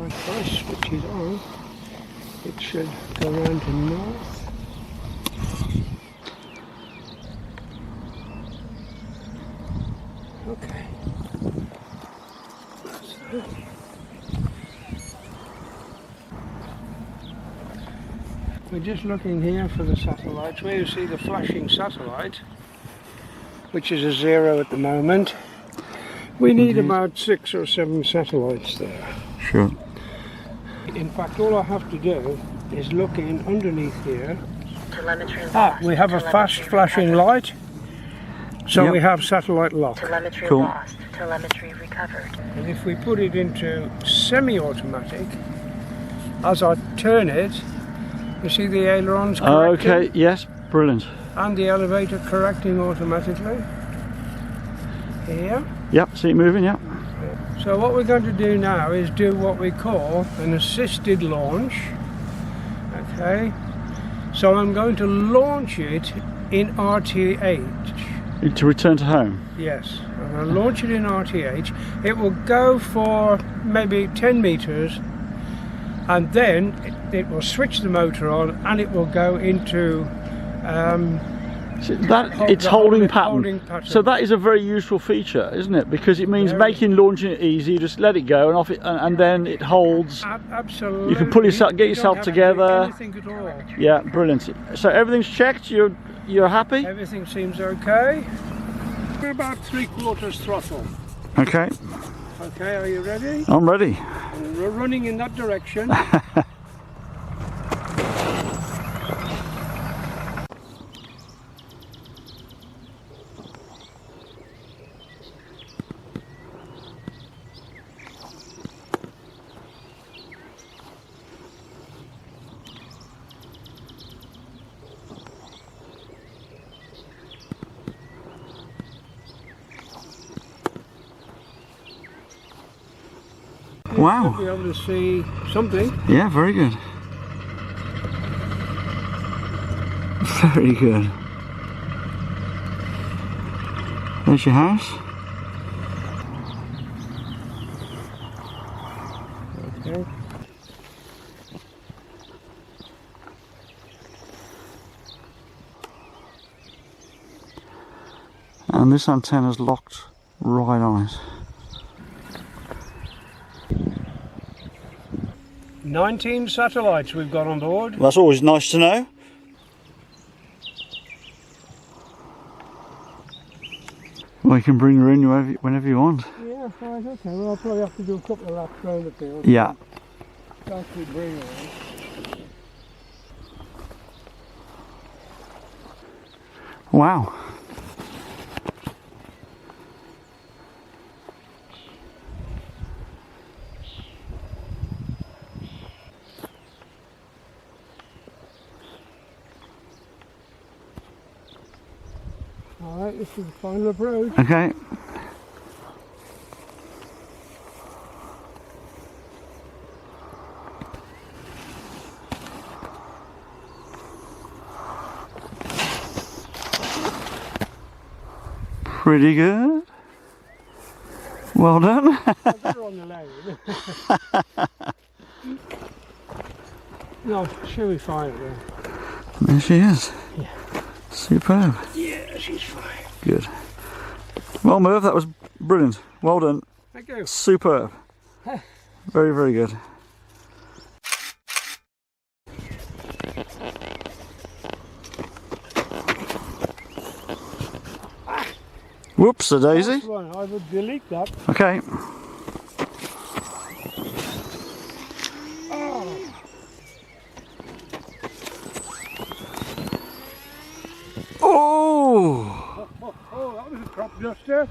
If I switch it on, it should go around to north. Okay. So. We're just looking here for the satellites. Where you see the flashing satellite, which is a 0 at the moment. We need about 6 or 7 satellites there. Sure. In fact, all I have to do is look in underneath here. Telemetry We have a fast flashing light, so we have satellite lock. Telemetry Cool. lost. Telemetry recovered. And if we put it into semi-automatic, as I turn it, you see the ailerons correcting, Okay, yes, brilliant. and the elevator correcting automatically. Here. Yep, see it moving, yep. So what we're going to do now is do what we call an assisted launch. Okay. So I'm going to launch it in RTH. To return to home. Yes, I'm going to launch it in RTH. It will go for maybe 10 meters, and then it will switch the motor on, and it will go into It's holding pattern. holding pattern. So that is a very useful feature, isn't it? Because it means making launching it easy. You just let it go and off it, and then it holds. Absolutely. You can pull yourself, get You yourself don't have to do together. anything at all. Yeah, brilliant. So everything's checked. You're happy? Everything seems okay. We're about 3/4 throttle. Okay, Okay, are you ready? I'm ready. And we're running in that direction. Wow. You'll be able to see something. Yeah, very good. Very good. There's your house. Okay. And this antenna's locked right on it. 19 satellites we've got on board. That's always nice to know. Well, you can bring her in whenever you want. Yeah, right, okay. Well, I'll probably have to do a couple of laps around the field. Yeah. Actually bring her in. Wow. Alright, this is the final approach. Okay. Pretty good. Well done. I'll get her on the lane. No, she'll be fine at there. There she is. Yeah. Superb. Yeah, she's fine. Good. Well, Merv, that was brilliant. Well done. Thank you. Superb. Very, very good. Whoops, a daisy. That's one. I would delete that. Okay. Oh. Oh! Oh, that was a crop duster.